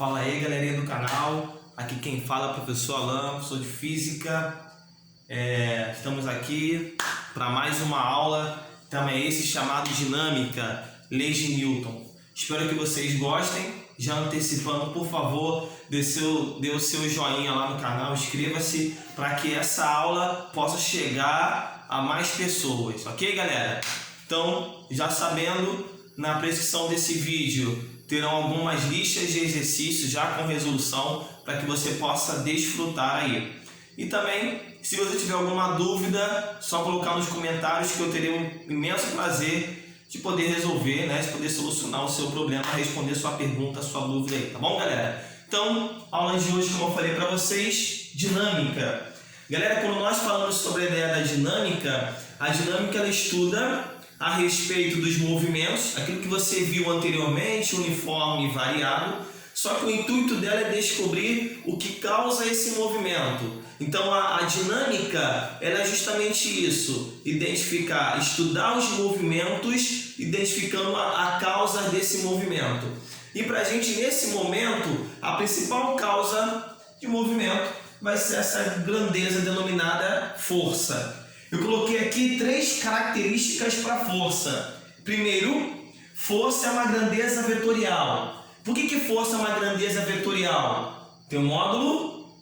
Fala aí, galerinha do canal, aqui quem fala é o professor Alan, professor de Física. Estamos aqui para mais uma aula, também esse chamado Dinâmica, Leis de Newton. Espero que vocês gostem. Já antecipando, por favor, dê o seu joinha lá no canal, inscreva-se para que essa aula possa chegar a mais pessoas, ok, galera? Então, já sabendo, na prescrição desse vídeo terão algumas listas de exercícios já com resolução para que você possa desfrutar aí. E também, se você tiver alguma dúvida, só colocar nos comentários que eu terei um imenso prazer de poder resolver, né, de poder solucionar o seu problema, responder sua pergunta, sua dúvida aí, tá bom, galera? Então, aula de hoje, como eu falei para vocês, dinâmica. Galera, quando nós falamos sobre a ideia da dinâmica, a dinâmica ela estuda a respeito dos movimentos, aquilo que você viu anteriormente, uniforme e variado, só que o intuito dela é descobrir o que causa esse movimento. Então a dinâmica ela é justamente isso, estudar os movimentos, identificando a causa desse movimento. E para a gente nesse momento, a principal causa de movimento vai ser essa grandeza denominada força. Eu coloquei aqui 3 características para força. Primeiro, força é uma grandeza vetorial. Por que força é uma grandeza vetorial? Tem um módulo,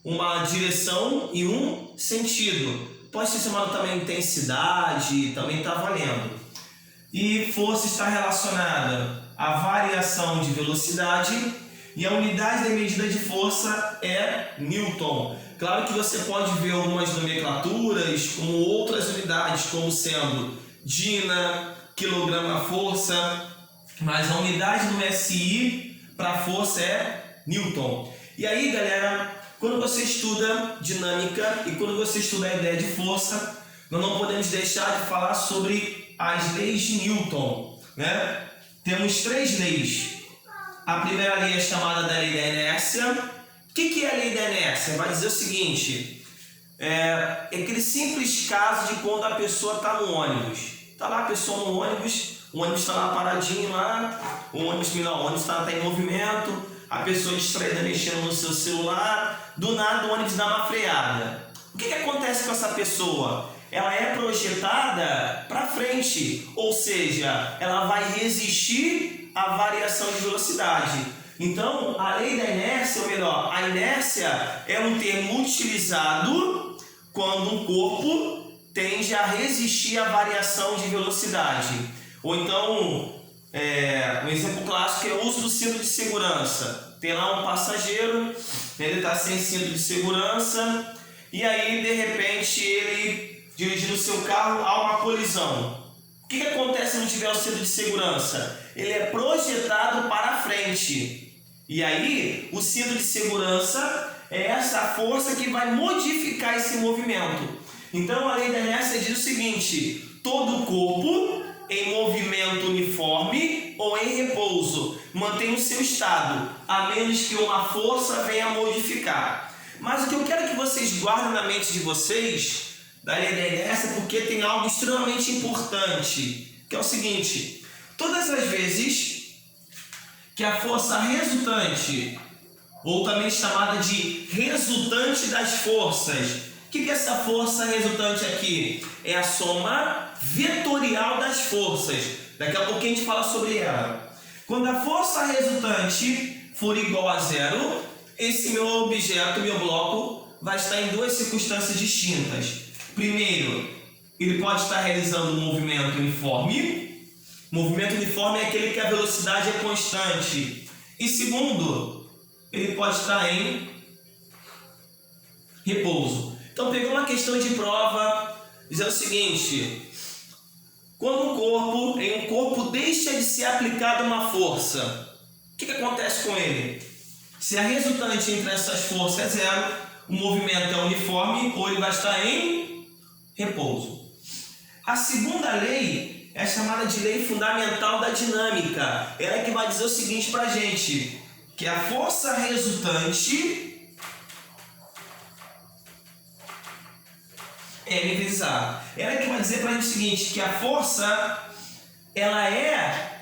uma direção e um sentido. Pode ser chamado também intensidade, também está valendo. E força está relacionada à variação de velocidade e a unidade de medida de força é Newton. Claro que você pode ver algumas nomenclaturas como outras unidades, como sendo Dina, quilograma-força, mas a unidade do SI para força é Newton. E aí, galera, quando você estuda dinâmica e quando você estuda a ideia de força, nós não podemos deixar de falar sobre as leis de Newton, né? Temos 3 leis. A primeira lei é chamada da lei da inércia. O que é a lei da inércia? Vai dizer o seguinte, é aquele simples caso de quando a pessoa está no ônibus. Está lá a pessoa no ônibus, o ônibus está lá paradinho lá, o ônibus está em movimento, a pessoa distraída mexendo no seu celular, do nada o ônibus dá uma freada. O que acontece com essa pessoa? Ela é projetada para frente, ou seja, ela vai resistir à variação de velocidade. Então, a lei da inércia, ou melhor, a inércia é um termo utilizado quando um corpo tende a resistir à variação de velocidade. Ou então, um exemplo clássico é o uso do cinto de segurança. Tem lá um passageiro, ele está sem cinto de segurança, e aí, de repente, ele, dirigindo o seu carro, há uma colisão. O que acontece se não tiver o cinto de segurança? Ele é projetado para frente. E aí, o cinto de segurança é essa força que vai modificar esse movimento. Então, a lei da inércia diz o seguinte: todo corpo em movimento uniforme ou em repouso mantém o seu estado, a menos que uma força venha a modificar. Mas o que eu quero que vocês guardem na mente de vocês da lei da inércia, porque tem algo extremamente importante, que é o seguinte: todas as vezes que a força resultante, ou também chamada de resultante das forças, o que é essa força resultante aqui? É a soma vetorial das forças. Daqui a pouquinho a gente fala sobre ela. Quando a força resultante for igual a zero, esse meu objeto, meu bloco, vai estar em 2 circunstâncias distintas. Primeiro, ele pode estar realizando um movimento uniforme. Movimento uniforme é aquele que a velocidade é constante. E segundo, ele pode estar em repouso. Então, pegou uma questão de prova, dizendo o seguinte: quando em um corpo deixa de ser aplicada uma força, o que acontece com ele? Se a resultante entre essas forças é zero, o movimento é uniforme ou ele vai estar em repouso. A segunda lei é chamada de lei fundamental da dinâmica. Ela é que vai dizer o seguinte para a gente, que a força resultante é M vezes A. Ela é que vai dizer para a gente o seguinte, que a força ela é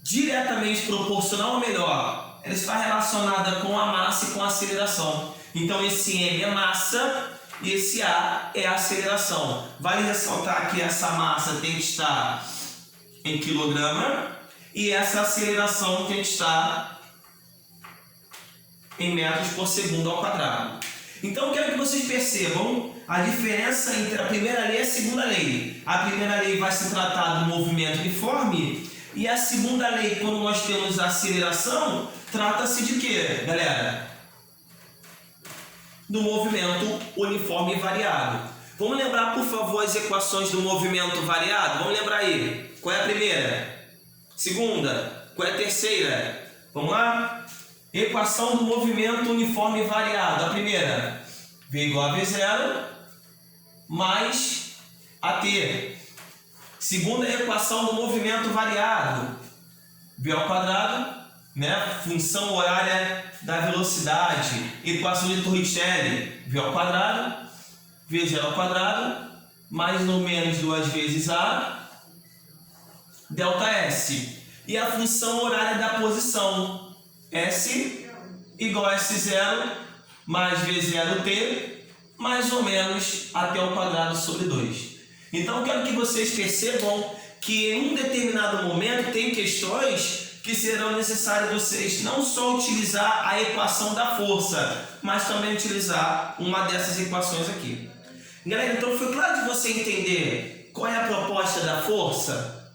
diretamente proporcional, ou melhor, ela está relacionada com a massa e com a aceleração. Então esse M é massa e esse A é a aceleração. Vale ressaltar que essa massa tem que estar em quilograma e essa aceleração tem que estar em metros por segundo ao quadrado. Então eu quero que vocês percebam a diferença entre a primeira lei e a segunda lei. A primeira lei vai se tratar do movimento uniforme e a segunda lei, quando nós temos a aceleração, trata-se de quê, galera? Do movimento uniforme e variado. Vamos lembrar, por favor, as equações do movimento variado? Vamos lembrar aí. Qual é a primeira? Segunda? Qual é a terceira? Vamos lá? Equação do movimento uniforme e variado. A primeira, V igual a V0 mais AT. Segunda equação do movimento variado, V ao quadrado, né? Função horária da velocidade, equação de Torricelli, V ao quadrado, V0 ao quadrado, mais ou menos 2 vezes A, delta S. E a função horária da posição, S igual a S0 mais V0T, mais ou menos até ao quadrado sobre 2. Então eu quero que vocês percebam que em um determinado momento tem questões que serão necessárias vocês não só utilizar a equação da força, mas também utilizar uma dessas equações aqui. Galera, então foi claro de você entender qual é a proposta da força?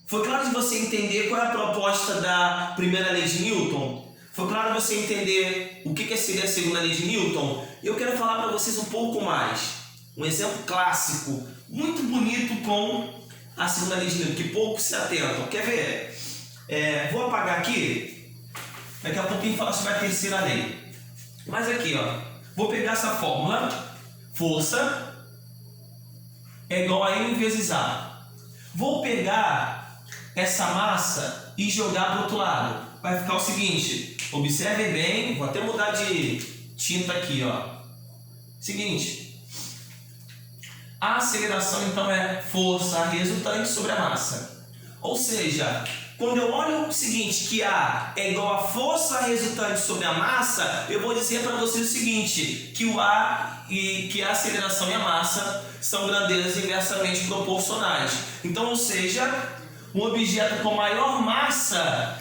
Foi claro de você entender qual é a proposta da primeira lei de Newton? Foi claro de você entender o que seria a segunda lei de Newton? E eu quero falar para vocês um pouco mais. Um exemplo clássico, muito bonito com a segunda lei de Newton, que poucos se atentam. Quer ver? Vou apagar aqui, daqui a pouquinho falar sobre a terceira lei. Mas aqui, ó, vou pegar essa fórmula, força é igual a M vezes A. Vou pegar essa massa e jogar para o outro lado. Vai ficar o seguinte, observem bem, vou até mudar de tinta aqui, ó. Seguinte, a aceleração então é força resultante sobre a massa. Ou seja, quando eu olho o seguinte, que A é igual a força resultante sobre a massa, eu vou dizer para vocês o seguinte, que o A e que a aceleração e a massa são grandezas inversamente proporcionais. Então, ou seja, um objeto com maior massa,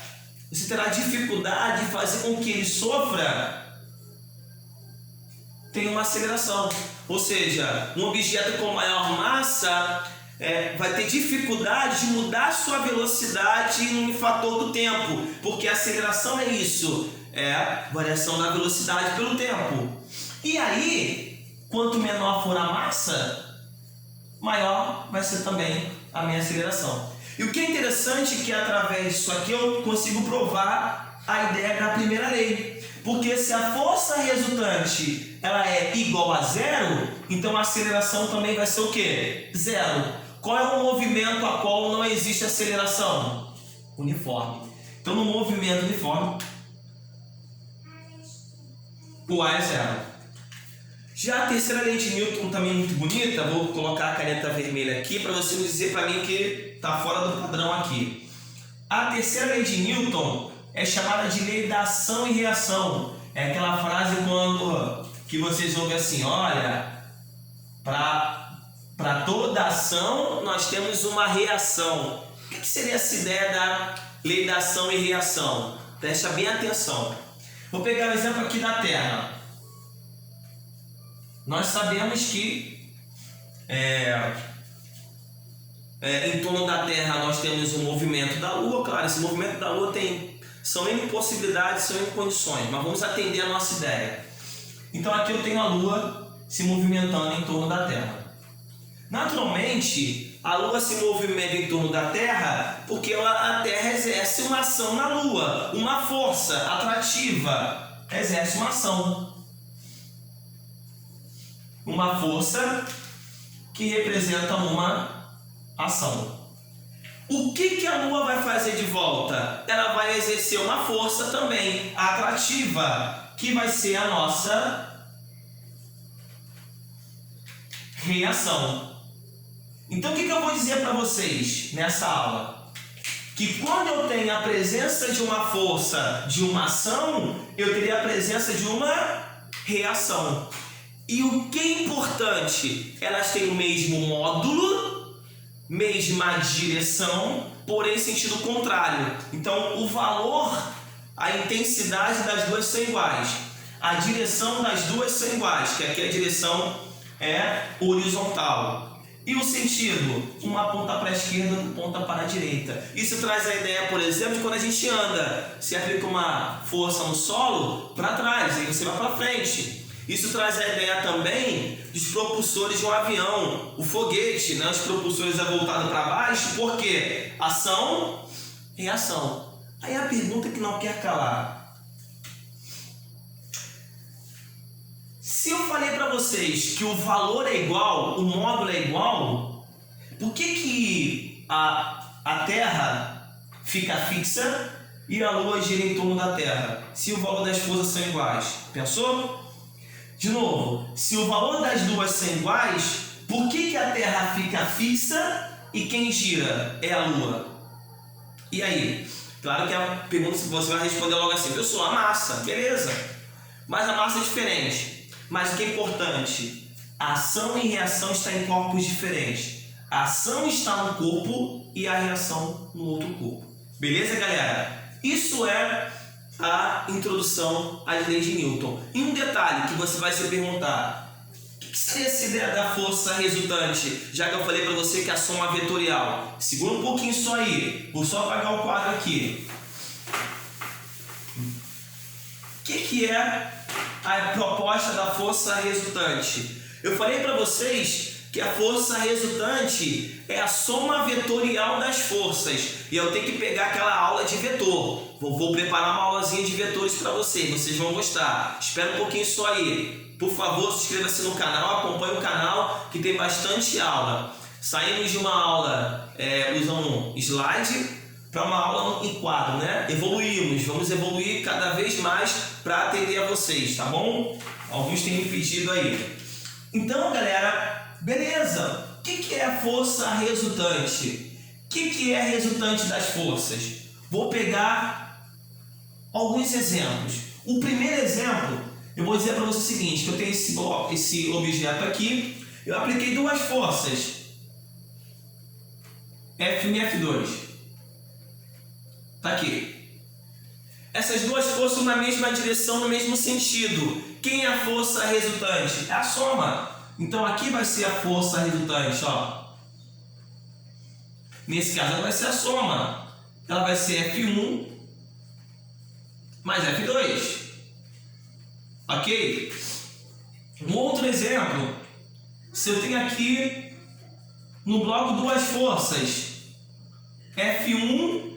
você terá dificuldade de fazer com que ele sofra, tem uma aceleração. Ou seja, um objeto com maior massa vai ter dificuldade de mudar sua velocidade no fator do tempo, porque a aceleração é isso, é a variação da velocidade pelo tempo. E aí, quanto menor for a massa, maior vai ser também a minha aceleração. E o que é interessante é que através disso aqui eu consigo provar a ideia da primeira lei. Porque se a força resultante ela é igual a zero, então a aceleração também vai ser o quê? Zero. Qual é o movimento a qual não existe aceleração? Uniforme. Então no movimento uniforme, o A é zero. Já a terceira lei de Newton também é muito bonita, vou colocar a caneta vermelha aqui para você dizer para mim que está fora do padrão aqui. A terceira lei de Newton é chamada de lei da ação e reação. É aquela frase que vocês ouvem assim, olha, para toda ação nós temos uma reação. O que seria essa ideia da lei da ação e reação? Presta bem atenção. Vou pegar o exemplo aqui da Terra. Nós sabemos que em torno da Terra nós temos o movimento da Lua. Claro, esse movimento da Lua são N possibilidades, são N condições, mas vamos atender a nossa ideia. Então aqui eu tenho a Lua se movimentando em torno da Terra. Naturalmente, a Lua se movimenta em torno da Terra porque a Terra exerce uma ação na Lua, uma força atrativa, exerce uma ação. Uma força que representa uma ação. O que a Lua vai fazer de volta? Ela vai exercer uma força também atrativa, que vai ser a nossa reação. Então o que eu vou dizer para vocês nessa aula? que quando eu tenho a presença de uma força, de uma ação, eu teria a presença de uma reação. E o que é importante? Elas têm o mesmo módulo, mesma direção, porém sentido contrário. Então o valor, a intensidade das duas são iguais. A direção das duas são iguais, que aqui a direção é horizontal. E o sentido? Uma ponta para a esquerda, outra ponta para a direita. Isso traz a ideia, por exemplo, de quando a gente anda, se aplica uma força no solo, para trás, aí você vai para frente. Isso traz a ideia também dos propulsores de um avião, o foguete, né? Os propulsores é voltado para baixo, por quê? Ação, reação. Aí a pergunta que não quer calar. Se eu falei para vocês que o valor é igual, o módulo é igual, por que a Terra fica fixa e a Lua gira em torno da Terra? Se o valor das forças são iguais. Pensou? De novo, se o valor das duas são iguais, por que a Terra fica fixa e quem gira é a Lua? E aí? Claro que a pergunta você vai responder logo assim, pessoal, a massa, beleza. Mas a massa é diferente. Mas o que é importante? A ação e reação estão em corpos diferentes. A ação está no corpo e a reação no outro corpo. Beleza, galera? Isso é a introdução às leis de Newton. E um detalhe que você vai se perguntar: o que seria essa ideia da força resultante? Já que eu falei para você que é a soma vetorial. Segura um pouquinho só aí. Vou só apagar o quadro aqui. O que é a proposta da força resultante? Eu falei para vocês que a força resultante é a soma vetorial das forças. E eu tenho que pegar aquela aula de vetor. Vou preparar uma aulazinha de vetores para vocês vão gostar. Espera um pouquinho só aí. Por favor, se inscreva-se no canal, acompanhe o canal que tem bastante aula. Saímos de uma aula usando slide para uma aula em quadro, né? Evoluímos, vamos evoluir cada vez mais para atender a vocês, tá bom? Alguns têm me pedido aí. Então, galera, beleza. O que é a força resultante? O que é resultante das forças? Vou pegar alguns exemplos. O primeiro exemplo, eu vou dizer para você o seguinte, que eu tenho esse objeto aqui, eu apliquei duas forças, F1 e F2. Tá aqui. Essas duas forças na mesma direção, no mesmo sentido. Quem é a força resultante? É a soma. Então aqui vai ser a força resultante, ó. Nesse caso ela vai ser a soma. Ela vai ser F1 mais F2. Ok? Um outro exemplo. Se eu tenho aqui no bloco duas forças, F1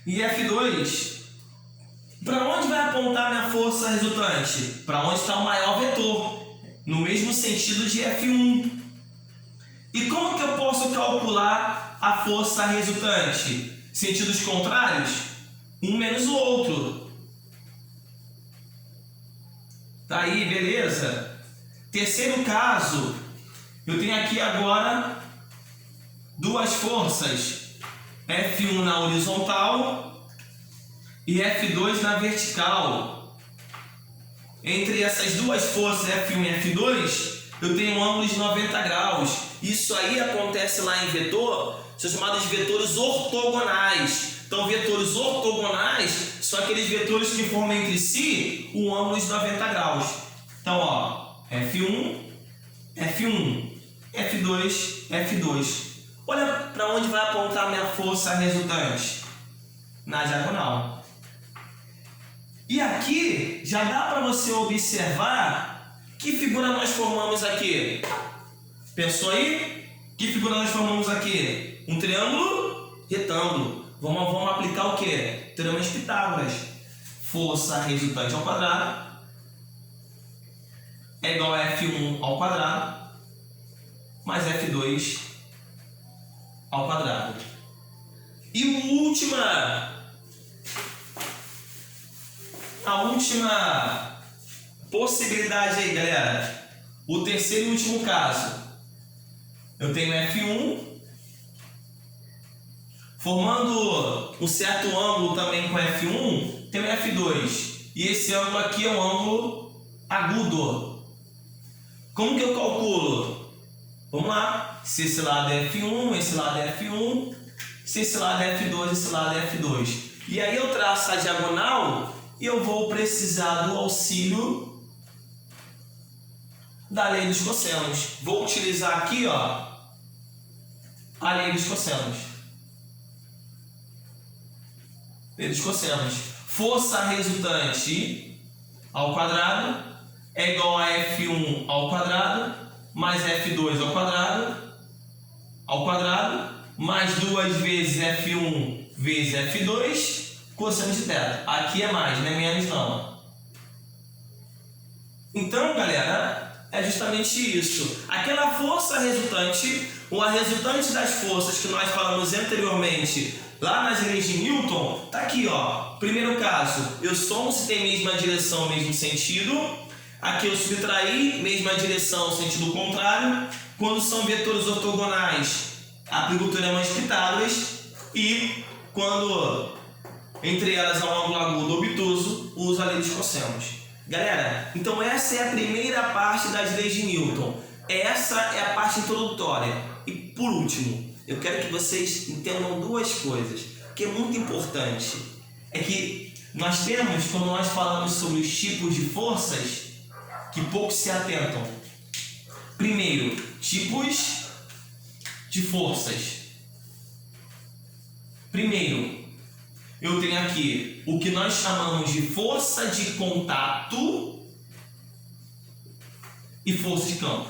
e F2, para onde vai apontar minha força resultante? Para onde está o maior vetor, no mesmo sentido de F1. E como que eu posso calcular a força resultante? Sentidos contrários? Um menos o outro. Tá aí, beleza? Terceiro caso, eu tenho aqui agora duas forças, F1 na horizontal e F2 na vertical. Entre essas duas forças, F1 e F2, eu tenho um ângulo de 90 graus. Isso aí acontece lá em vetor, são chamados de vetores ortogonais. Então, vetores ortogonais são aqueles vetores que formam entre si um ângulo de 90 graus. Então, ó, F1, F1, F2, F2. Olha para onde vai apontar minha força resultante. Na diagonal. E aqui já dá para você observar que figura nós formamos aqui. Pensou aí? Que figura nós formamos aqui? Um triângulo retângulo. Vamos aplicar o que? Teorema de Pitágoras. Força resultante ao quadrado é igual a F1 ao quadrado mais F2 ao quadrado. E a última possibilidade aí, galera. O terceiro e último caso. Eu tenho F1 Formando um certo ângulo também com F1, tem o F2. E esse ângulo aqui é um ângulo agudo. Como que eu calculo? Vamos lá. Se esse lado é F1, esse lado é F1. Se esse lado é F2, esse lado é F2. E aí eu traço a diagonal e eu vou precisar do auxílio da lei dos cossenos. Vou utilizar aqui, ó, a lei dos cossenos. Lei dos cossenos. Força resultante ao quadrado é igual a F1 ao quadrado mais F2 ao quadrado mais 2 vezes F1 vezes F2 cosseno de θ. Aqui é mais, não é menos não. Então, galera, é justamente isso. Aquela força resultante, ou a resultante das forças que nós falamos anteriormente, lá nas leis de Newton, tá aqui, ó. Primeiro caso, eu somo se tem mesma direção, mesmo sentido. Aqui eu subtraí, mesma direção, sentido contrário. Quando são vetores ortogonais, aplico o teorema de Pitágoras. E quando entre elas há um ângulo agudo obtuso, uso a lei dos cossenos. Galera, então essa é a primeira parte das leis de Newton. Essa é a parte introdutória. E por último, eu quero que vocês entendam duas coisas, que é muito importante. É que nós temos, quando nós falamos sobre os tipos de forças, que poucos se atentam. Primeiro, tipos de forças. Primeiro, eu tenho aqui o que nós chamamos de força de contato e força de campo.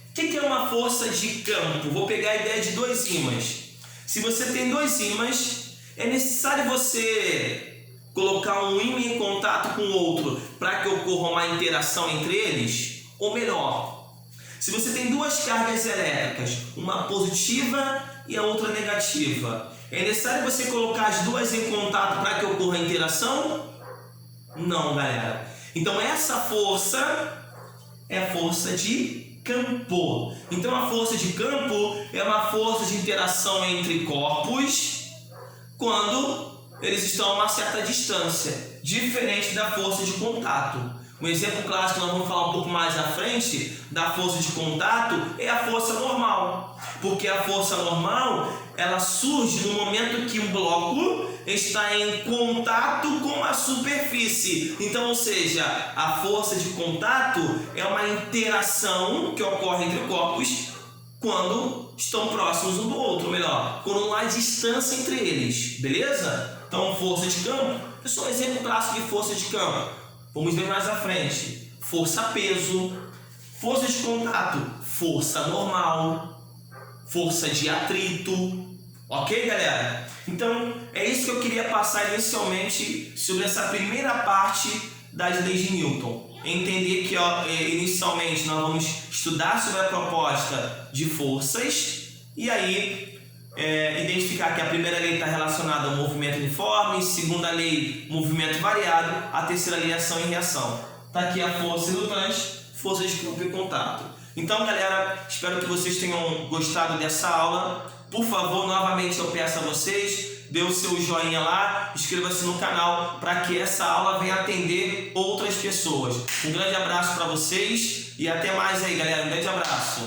O que é uma força de campo? Vou pegar a ideia de dois ímãs. Se você tem dois ímãs, é necessário você colocar um ímã em contato com o outro para que ocorra uma interação entre eles? Ou melhor, se você tem duas cargas elétricas, uma positiva e a outra negativa, é necessário você colocar as duas em contato para que ocorra a interação? Não, galera. Então essa força é a força de campo. Então a força de campo é uma força de interação entre corpos quando eles estão a uma certa distância, diferente da força de contato. Um exemplo clássico que nós vamos falar um pouco mais à frente da força de contato é a força normal. Porque a força normal, ela surge no momento que um bloco está em contato com a superfície. Então, ou seja, a força de contato é uma interação que ocorre entre corpos quando estão próximos um do outro, melhor, quando não há distância entre eles, beleza? Então, força de campo, é só um exemplo clássico de força de campo. Vamos ver mais à frente. Força-peso, força de contato, força normal, força de atrito. Ok, galera? Então, é isso que eu queria passar inicialmente sobre essa primeira parte das leis de Newton. Entender que inicialmente nós vamos estudar sobre a proposta de forças e aí identificar que a primeira lei está relacionada ao movimento uniforme, segunda lei, movimento variado, a terceira lei, ação e reação. Está aqui a força resultante, força de campo e contato. Então, galera, espero que vocês tenham gostado dessa aula. Por favor, novamente eu peço a vocês, dê o seu joinha lá, inscreva-se no canal para que essa aula venha atender outras pessoas. Um grande abraço para vocês e até mais aí, galera. Um grande abraço.